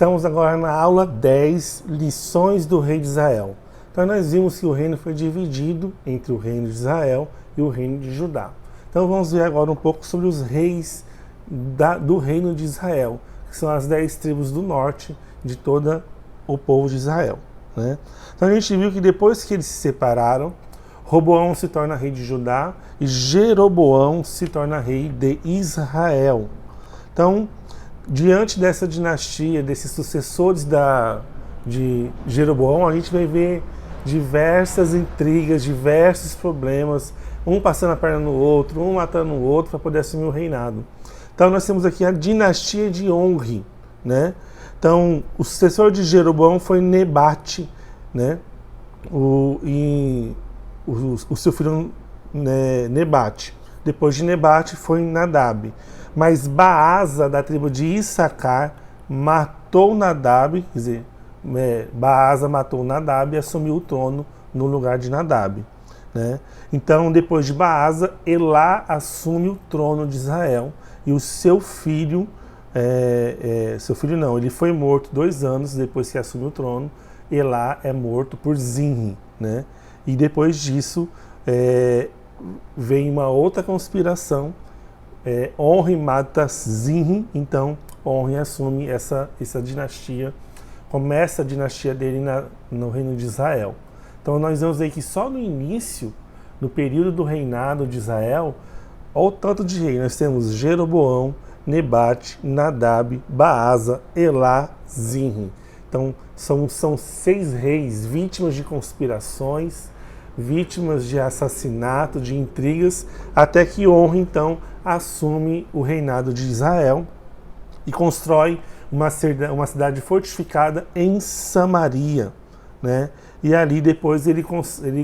Estamos agora na aula 10, lições do rei de Israel. Então nós vimos que o reino foi dividido entre o reino de Israel e o reino de Judá. Então vamos ver agora um pouco sobre os reis do reino de Israel, que são as 10 tribos do norte de todo o povo de Israel, né? Então a gente viu que depois que eles se separaram, Roboão se torna rei de Judá e Jeroboão se torna rei de Israel. Então, diante dessa dinastia, desses sucessores de Jeroboão, a gente vai ver diversas intrigas, diversos problemas, um passando a perna no outro, um matando o outro para poder assumir o reinado. Então nós temos aqui a dinastia de Onri, né? Então o sucessor de Jeroboão foi Nebate, né? O seu filho, né, Nebate. Depois de Nebate foi Nadab. Mas Baasa, da tribo de Issacar, matou Nadab, quer dizer, Baasa matou Nadab e assumiu o trono no lugar de Nadab, né? Então, depois de Baasa, Elá assume o trono de Israel e o seu filho, ele foi morto 2 anos depois que assumiu o trono. Elá é morto por Zinri, né? E depois disso vem uma outra conspiração. Onri mata Zinri, então Onri assume essa dinastia, começa a dinastia dele no reino de Israel. Então nós vemos aí que só no início, no período do reinado de Israel, olha o tanto de rei, nós temos Jeroboão, Nebate, Nadab, Baasa, Elá, Zinri. Então são 6 reis vítimas de conspirações, vítimas de assassinato, de intrigas, até que Onri então assume o reinado de Israel e constrói uma cidade fortificada em Samaria, né? E ali depois ele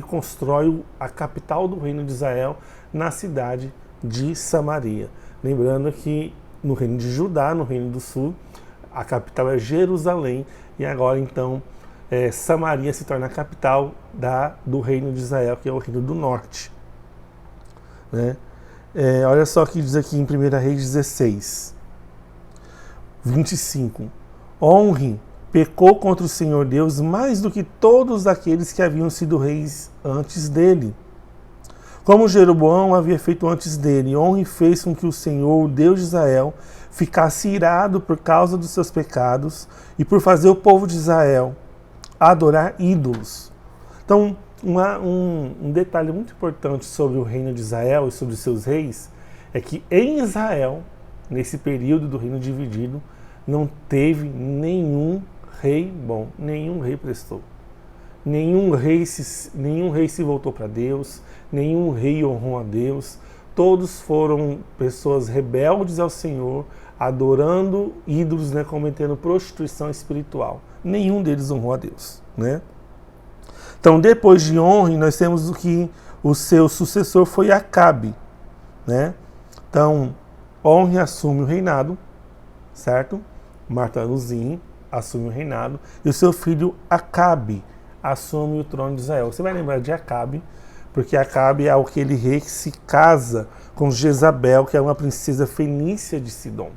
constrói a capital do reino de Israel na cidade de Samaria. Lembrando que no reino de Judá, no reino do sul, a capital é Jerusalém, e agora então Samaria se torna a capital do reino de Israel, que é o reino do norte, né? Olha só o que diz aqui em 1 Reis 16, 25. Onri pecou contra o Senhor Deus mais do que todos aqueles que haviam sido reis antes dele. Como Jeroboão havia feito antes dele, Onri fez com que o Senhor, o Deus de Israel, ficasse irado por causa dos seus pecados e por fazer o povo de Israel adorar ídolos. Então, um detalhe muito importante sobre o reino de Israel e sobre os seus reis é que em Israel, nesse período do reino dividido, não teve nenhum rei bom, nenhum rei prestou. Nenhum rei se voltou para Deus, nenhum rei honrou a Deus. Todos foram pessoas rebeldes ao Senhor, adorando ídolos, né, cometendo prostituição espiritual. Nenhum deles honrou a Deus, né? Então, depois de Onri, nós temos o seu sucessor foi Acabe, né? Então, Onri assume o reinado, certo? Matando Zinri, assume o reinado, e o seu filho Acabe assume o trono de Israel. Você vai lembrar de Acabe, porque Acabe é aquele rei que se casa com Jezabel, que é uma princesa fenícia de Sidom.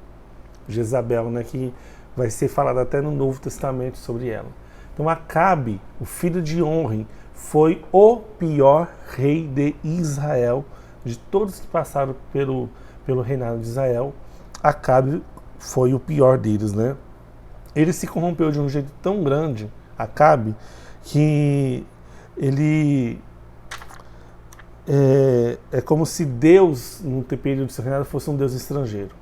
Jezabel, né, que vai ser falado até no Novo Testamento sobre ela. Então Acabe, o filho de Onri, foi o pior rei de Israel, de todos que passaram pelo reinado de Israel. Acabe foi o pior deles, né? Ele se corrompeu de um jeito tão grande, Acabe, que ele é como se Deus, no período do seu reinado, fosse um Deus estrangeiro.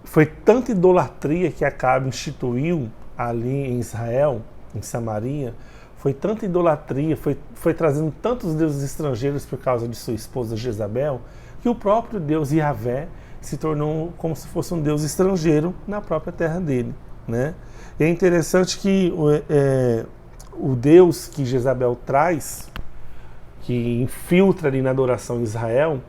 Foi tanta idolatria que Acabe instituiu ali em Israel, em Samaria, foi tanta idolatria, foi trazendo tantos deuses estrangeiros por causa de sua esposa Jezabel, que o próprio Deus Yahvé se tornou como se fosse um Deus estrangeiro na própria terra dele, né? E é interessante que o Deus que Jezabel traz, que infiltra ali na adoração em Israel,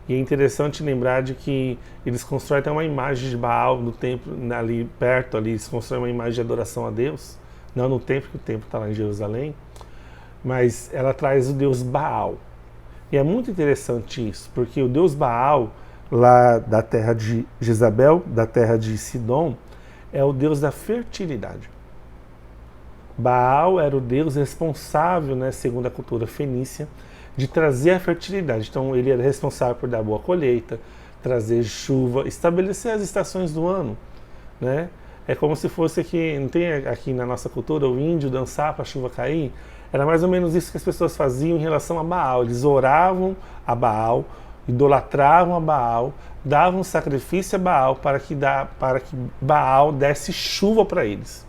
e é interessante lembrar de que eles constroem até uma imagem de Baal no templo, ali perto, eles constroem uma imagem de adoração a Deus, não no templo, que o templo está lá em Jerusalém, mas ela traz o Deus Baal. E é muito interessante isso, porque o Deus Baal, lá da terra de Jezabel, da terra de Sidom, é o deus da fertilidade. Baal era o deus responsável, né, segundo a cultura fenícia, de trazer a fertilidade. Então ele era responsável por dar boa colheita, trazer chuva, estabelecer as estações do ano, né? É como se fosse aqui, não tem aqui na nossa cultura o índio dançar para a chuva cair? Era mais ou menos isso que as pessoas faziam em relação a Baal. Eles oravam a Baal, idolatravam a Baal, davam sacrifício a Baal para que Baal desse chuva para eles.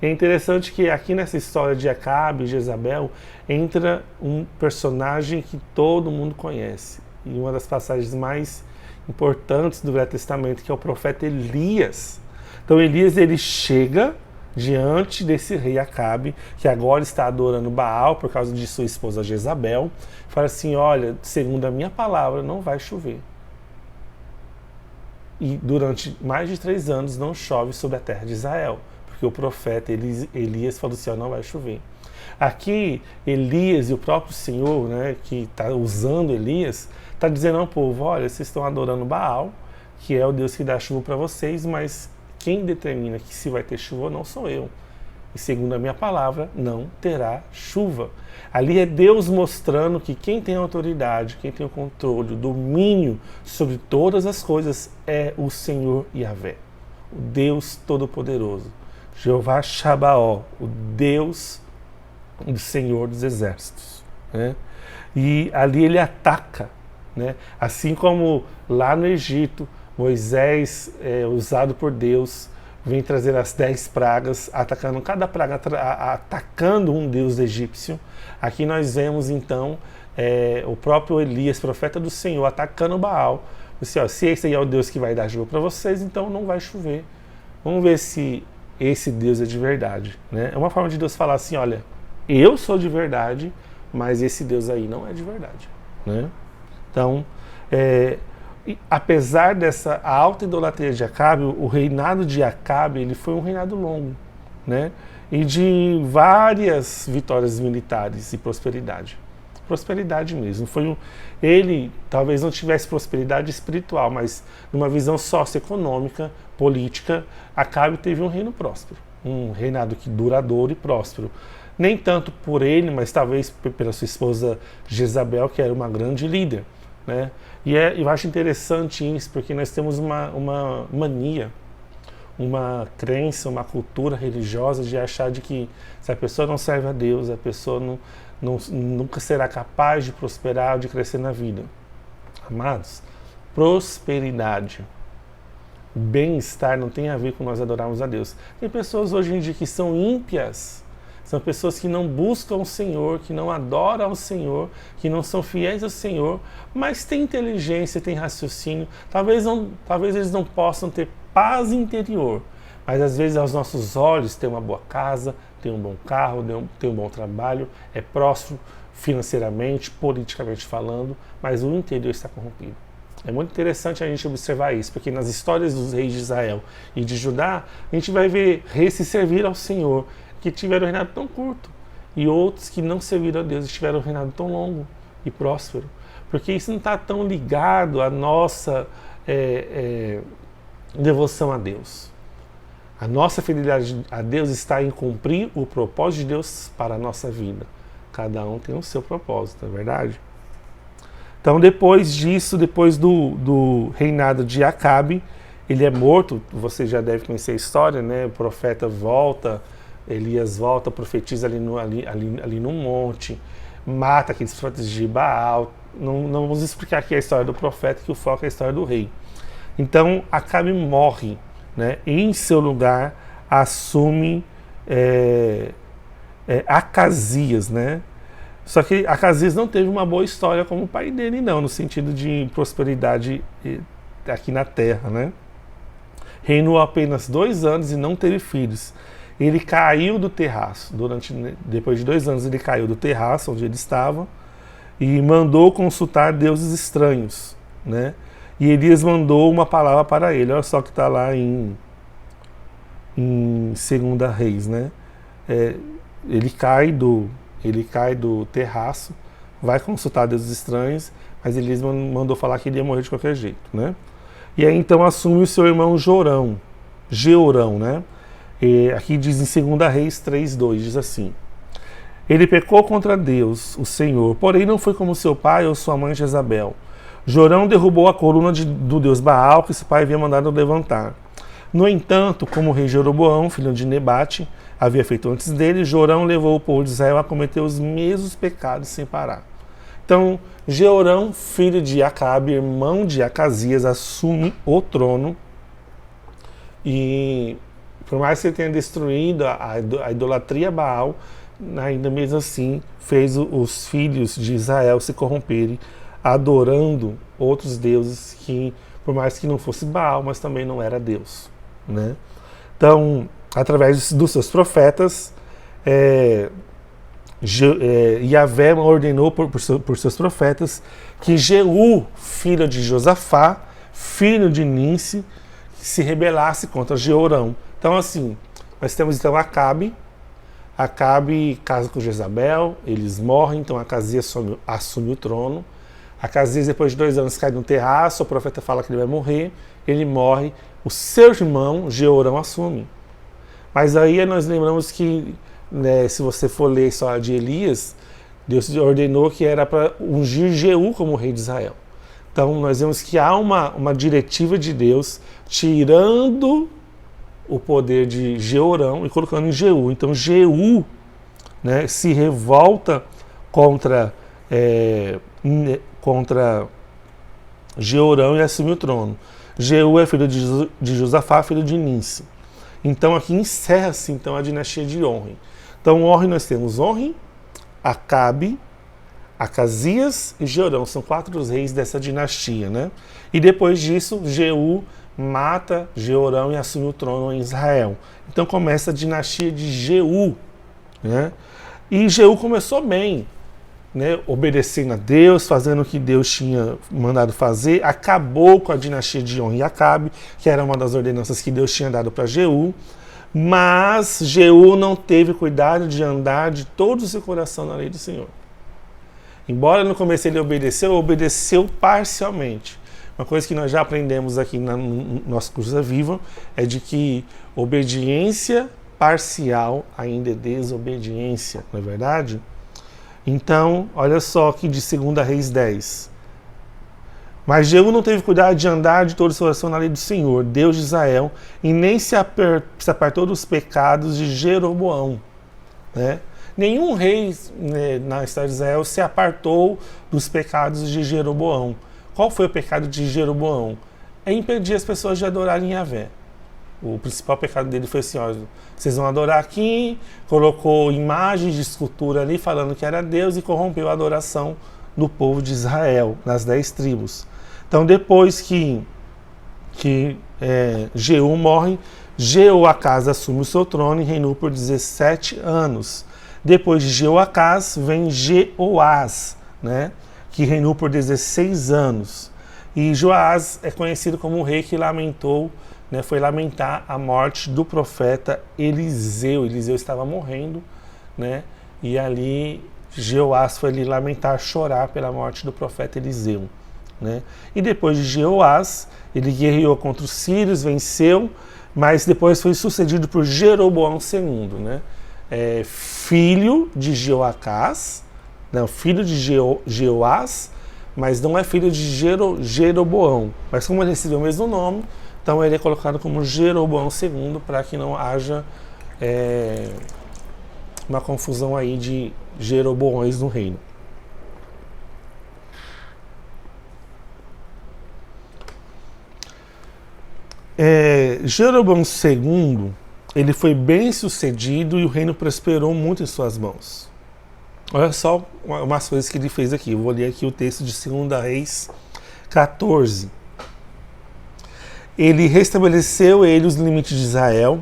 É interessante que aqui nessa história de Acabe e Jezabel entra um personagem que todo mundo conhece. E uma das passagens mais importantes do Velho Testamento, que é o profeta Elias. Então Elias, ele chega diante desse rei Acabe, que agora está adorando Baal por causa de sua esposa Jezabel, fala assim: olha, segundo a minha palavra, não vai chover. E durante mais de 3 anos não chove sobre a terra de Israel, porque o profeta Elias falou assim: não vai chover. Aqui, Elias e o próprio Senhor, né, que está usando Elias, está dizendo ao povo: olha, vocês estão adorando Baal, que é o Deus que dá chuva para vocês, mas quem determina que se vai ter chuva ou não sou eu. E segundo a minha palavra, não terá chuva. Ali é Deus mostrando que quem tem autoridade, quem tem o controle, o domínio sobre todas as coisas é o Senhor Yahvé, o Deus Todo-Poderoso, Jeová Shabaó, o Deus do Senhor dos Exércitos, né? E ali ele ataca, né? Assim como lá no Egito, Moisés, usado por Deus, vem trazer as 10 pragas, atacando cada praga, atacando um deus egípcio. Aqui nós vemos então o próprio Elias, profeta do Senhor, atacando Baal. Assim, ó, se esse aí é o Deus que vai dar chuva para vocês, então não vai chover. Vamos ver se esse Deus é de verdade, né? É uma forma de Deus falar assim: olha, eu sou de verdade, mas esse Deus aí não é de verdade, né? Então, apesar dessa alta idolatria de Acabe, o reinado de Acabe, ele foi um reinado longo, né? E de várias vitórias militares e prosperidade. Prosperidade mesmo. Ele talvez não tivesse prosperidade espiritual, mas numa visão socioeconômica, política, Acabe teve um reino próspero, um reinado que duradouro e próspero. Nem tanto por ele, mas talvez pela sua esposa Jezabel, que era uma grande líder, né? E eu acho interessante isso, porque nós temos uma mania, uma crença, uma cultura religiosa de achar de que se a pessoa não serve a Deus, a pessoa nunca será capaz de prosperar ou de crescer na vida. Amados, prosperidade, bem-estar não tem a ver com nós adorarmos a Deus. Tem pessoas hoje em dia que são ímpias, são pessoas que não buscam o Senhor, que não adoram o Senhor, que não são fiéis ao Senhor, mas têm inteligência, têm raciocínio. Talvez eles não possam ter paz interior, mas às vezes aos nossos olhos tem uma boa casa, tem um bom carro, tem um bom trabalho, é próspero financeiramente, politicamente falando, mas o interior está corrompido. É muito interessante a gente observar isso, porque nas histórias dos reis de Israel e de Judá, a gente vai ver reis se servir ao Senhor, que tiveram um reinado tão curto, e outros que não serviram a Deus e tiveram um reinado tão longo e próspero, porque isso não está tão ligado à nossa devoção a Deus. A nossa fidelidade a Deus está em cumprir o propósito de Deus para a nossa vida. Cada um tem o seu propósito, não é verdade? Então depois disso, depois do reinado de Acabe, ele é morto. Você já deve conhecer a história, né? O profeta volta, Elias volta, profetiza ali no monte, mata aqueles profetas de Baal. Não vamos explicar aqui a história do profeta, que o foco é a história do rei. Então Acabe morre, né? E em seu lugar assume Acasias, né? Só que Acasias não teve uma boa história como o pai dele, não, no sentido de prosperidade aqui na terra, né? Reinou apenas 2 anos e não teve filhos. Ele caiu do terraço. Depois de 2 anos ele caiu do terraço onde ele estava e mandou consultar deuses estranhos, né? E Elias mandou uma palavra para ele. Olha só que está lá em 2 Reis, né? Ele cai do terraço, vai consultar deuses estranhos, mas Elias mandou falar que ele ia morrer de qualquer jeito, né? E aí então assume o seu irmão Jorão, Jeorão, né? E aqui diz em 2 Reis 3:2, diz assim: ele pecou contra Deus, o Senhor, porém não foi como seu pai ou sua mãe Jezabel. Jorão derrubou a coluna do deus Baal que seu pai havia mandado levantar. No entanto, como o rei Jeroboão, filho de Nebate, havia feito antes dele, Jorão levou o povo de Israel a cometer os mesmos pecados sem parar. Então, Jeorão, filho de Acabe, irmão de Acasias, assume o trono e, por mais que ele tenha destruído a idolatria Baal, ainda mesmo assim fez os filhos de Israel se corromperem, adorando outros deuses que, por mais que não fosse Baal, mas também não era Deus, né? Então, através dos seus profetas, Yahvé ordenou por seus profetas que Jeú, filho de Josafá, filho de Ninsi, se rebelasse contra Jeorão. Então, assim, nós temos então Acabe casa com Jezabel, eles morrem, então Acasias assume o trono. Acasias, depois de 2 anos, cai no terraço, o profeta fala que ele vai morrer, ele morre, o seu irmão, Jeorão, assume. Mas aí nós lembramos que, né, se você for ler só de Elias, Deus ordenou que era para ungir Jeú como rei de Israel. Então nós vemos que há uma diretiva de Deus tirando o poder de Jeorão e colocando em Jeú. Então Jeú, né, se revolta contra Jeorão e assume o trono. Jeú é filho de Josafá, filho de Ninsi. Então aqui encerra-se então a dinastia de Onri. Então Onri nós temos Onri, Acabe, Acasias e Jeorão. São 4 os reis dessa dinastia, né? E depois disso, Jeú mata Jeorão e assume o trono em Israel. Então começa a dinastia de Jeú, né? E Jeú começou bem, né? Obedecendo a Deus, fazendo o que Deus tinha mandado fazer, acabou com a dinastia de Onri e Acabe, que era uma das ordenanças que Deus tinha dado para Jeú, mas Jeú não teve cuidado de andar de todo o seu coração na lei do Senhor. Embora no começo ele obedeceu parcialmente. Uma coisa que nós já aprendemos aqui no nosso curso da Viva é de que obediência parcial ainda é desobediência, não é verdade? Então, olha só aqui de 2 Reis 10. Mas Jeú não teve cuidado de andar de todo o seu coração na lei do Senhor, Deus de Israel, e nem se apartou dos pecados de Jeroboão, né? Nenhum rei, né, na história de Israel se apartou dos pecados de Jeroboão. Qual foi o pecado de Jeroboão? É impedir as pessoas de adorarem Yahvé. O principal pecado dele foi assim: ó, vocês vão adorar aqui, colocou imagens de escultura ali falando que era Deus e corrompeu a adoração do povo de Israel, nas 10 tribos. Então depois que Jeú morre, Jeoacás assume o seu trono e reinou por 17 anos. Depois de Jeoacás vem Jeoás, né, que reinou por 16 anos. E Joás é conhecido como o rei que lamentou, né, foi lamentar a morte do profeta Eliseu. Eliseu estava morrendo, né, e ali Jeoás foi ali lamentar, chorar pela morte do profeta Eliseu, né. E depois de Jeoás, ele guerreou contra os sírios, venceu, mas depois foi sucedido por Jeroboão II, né, filho de Jeoacás, não, filho de Jeoás, mas não é filho de Jeroboão. Mas como ele recebeu o mesmo nome, então ele é colocado como Jeroboão II, para que não haja uma confusão aí de Jeroboões no reino. Jeroboão II, ele foi bem sucedido e o reino prosperou muito em suas mãos. Olha só umas coisas que ele fez aqui. Eu vou ler aqui o texto de 2 Reis 14. Ele restabeleceu os limites de Israel,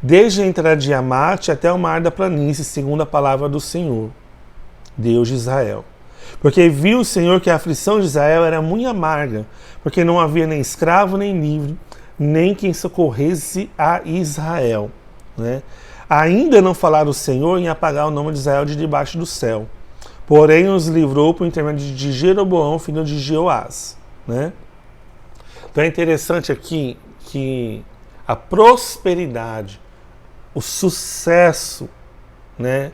desde a entrada de Amate até o mar da planície, segundo a palavra do Senhor, Deus de Israel. Porque viu o Senhor que a aflição de Israel era muito amarga, porque não havia nem escravo nem livre, nem quem socorresse a Israel, né? Ainda não falaram o Senhor em apagar o nome de Israel de debaixo do céu. Porém, os livrou por intermédio de Jeroboão, filho de Jeoás, né? Então é interessante aqui que a prosperidade, o sucesso, né,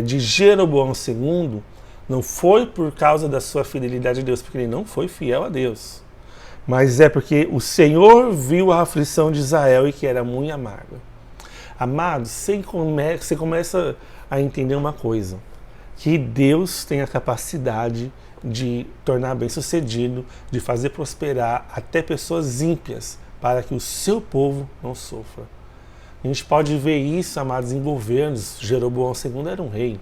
de Jeroboão II não foi por causa da sua fidelidade a Deus, porque ele não foi fiel a Deus, mas é porque o Senhor viu a aflição de Israel e que era muito amarga. Amados, você começa a entender uma coisa, que Deus tem a capacidade de tornar bem-sucedido, de fazer prosperar até pessoas ímpias, para que o seu povo não sofra. A gente pode ver isso, amados, em governos. Jeroboão II era um rei.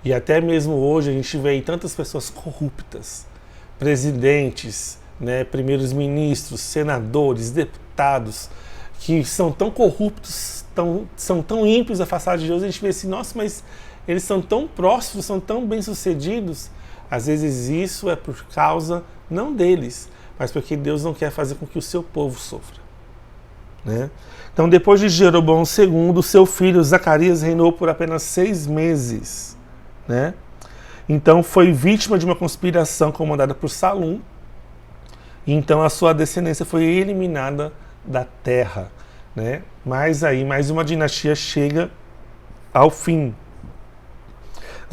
E até mesmo hoje a gente vê aí tantas pessoas corruptas, presidentes, né, primeiros ministros, senadores, deputados, que são tão corruptos, são tão ímpios, afastados de Deus. A gente vê assim, nossa, mas eles são tão prósperos, são tão bem-sucedidos. Às vezes isso é por causa, não deles, mas porque Deus não quer fazer com que o seu povo sofra, né? Então, depois de Jeroboão II, seu filho Zacarias reinou por apenas 6 meses, né? Então, foi vítima de uma conspiração comandada por Salum. Então, a sua descendência foi eliminada da terra, né? Mas aí, mais uma dinastia chega ao fim.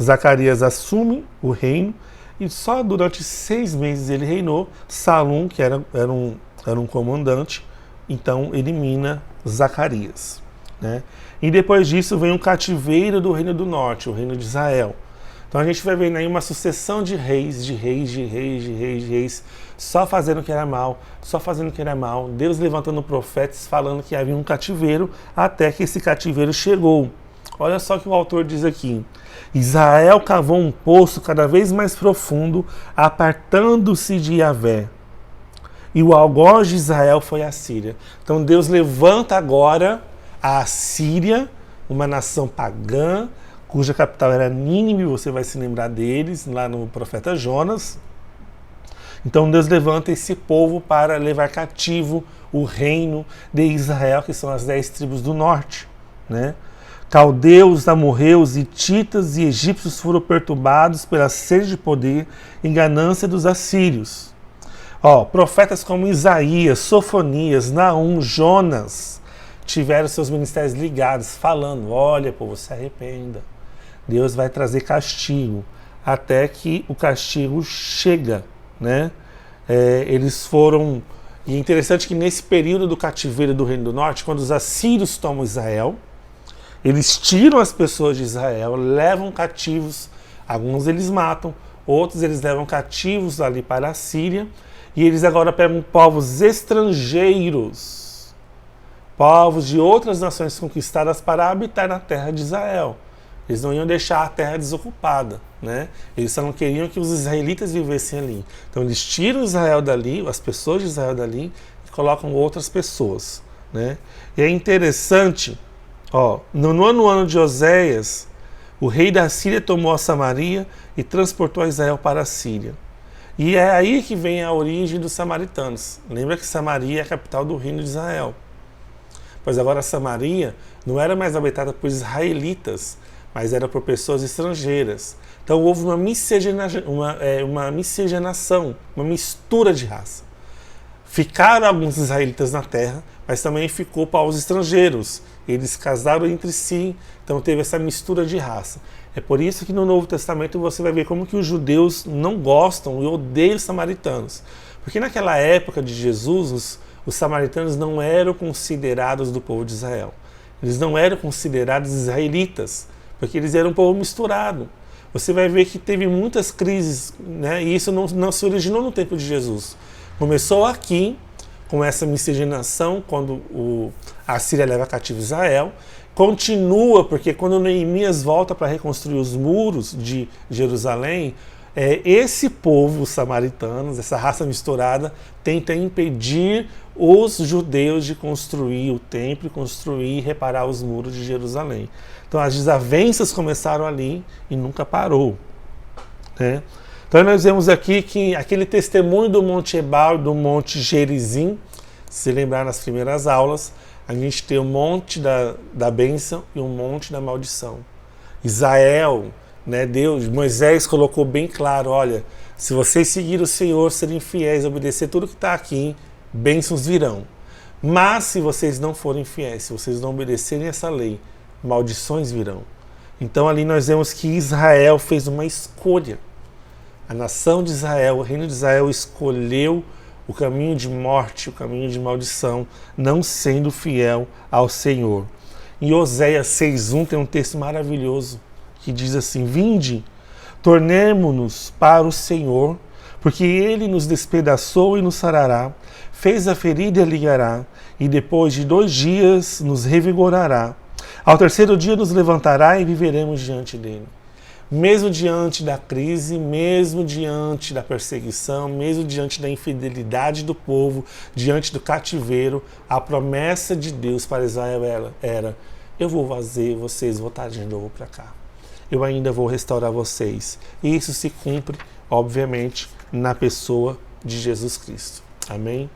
Zacarias assume o reino e só durante 6 meses ele reinou. Salum, que era um comandante, então elimina Zacarias, né? E depois disso vem um cativeiro do reino do norte, o reino de Israel. Então a gente vai vendo aí uma sucessão de reis, só fazendo o que era mal, só fazendo o que era mal. Deus levantando profetas falando que havia um cativeiro, até que esse cativeiro chegou. Olha só o que o autor diz aqui. Israel cavou um poço cada vez mais profundo, apartando-se de Yahvé. E o algoz de Israel foi a Síria. Então Deus levanta agora a Assíria, uma nação pagã, cuja capital era Nínive, você vai se lembrar deles, lá no profeta Jonas. Então Deus levanta esse povo para levar cativo o reino de Israel, que são as 10 tribos do norte, né? Caldeus, amorreus, hititas e egípcios foram perturbados pela sede de poder e ganância dos assírios. Profetas como Isaías, Sofonias, Naum, Jonas tiveram seus ministérios ligados, falando, olha, povo, se arrependa. Deus vai trazer castigo, até que o castigo chega, né? Eles foram... E é interessante que nesse período do cativeiro do Reino do Norte, quando os assírios tomam Israel, eles tiram as pessoas de Israel, levam cativos, alguns eles matam, outros eles levam cativos ali para a Síria, e eles agora pegam povos estrangeiros, povos de outras nações conquistadas para habitar na terra de Israel. Eles não iam deixar a terra desocupada, né? Eles só não queriam que os israelitas vivessem ali. Então eles tiram Israel dali, as pessoas de Israel dali, e colocam outras pessoas, né? E é interessante, no nono ano de Oséias, o rei da Síria tomou a Samaria e transportou Israel para a Síria. E é aí que vem a origem dos samaritanos. Lembra que Samaria é a capital do reino de Israel. Pois agora Samaria não era mais habitada por israelitas, mas era por pessoas estrangeiras. Então houve uma miscigenação, uma mistura de raça. Ficaram alguns israelitas na terra, mas também ficou povos estrangeiros. Eles casaram entre si, então teve essa mistura de raça. É por isso que no Novo Testamento você vai ver como que os judeus não gostam e odeiam os samaritanos. Porque naquela época de Jesus, os samaritanos não eram considerados do povo de Israel. Eles não eram considerados israelitas, porque eles eram um povo misturado. Você vai ver que teve muitas crises, né? E isso não se originou no tempo de Jesus. Começou aqui, com essa miscigenação, quando a Síria leva cativo Israel. Continua, porque quando Neemias volta para reconstruir os muros de Jerusalém, esse povo, os samaritanos, essa raça misturada, tenta impedir os judeus de construir o templo, construir e reparar os muros de Jerusalém. Então as desavenças começaram ali e nunca parou, né? Então nós vemos aqui que aquele testemunho do Monte Ebal, do Monte Gerizim, se lembrar nas primeiras aulas, a gente tem o monte da bênção e o monte da maldição. Israel, né, Moisés colocou bem claro, olha, se vocês seguirem o Senhor, serem fiéis, obedecer tudo que está aqui, bênçãos virão. Mas se vocês não forem fiéis, se vocês não obedecerem essa lei, maldições virão. Então ali nós vemos que Israel fez uma escolha. A nação de Israel, o reino de Israel escolheu o caminho de morte, o caminho de maldição, não sendo fiel ao Senhor. Em Oséias 6:1 tem um texto maravilhoso que diz assim: Vinde, tornemo-nos para o Senhor, porque Ele nos despedaçou e nos sarará, fez a ferida e a ligará, e depois de 2 dias nos revigorará. Ao 3º dia nos levantará e viveremos diante dele. Mesmo diante da crise, mesmo diante da perseguição, mesmo diante da infidelidade do povo, diante do cativeiro, a promessa de Deus para Israel era: eu vou fazer vocês voltarem de novo para cá. Eu ainda vou restaurar vocês. E isso se cumpre, obviamente, na pessoa de Jesus Cristo. Amém?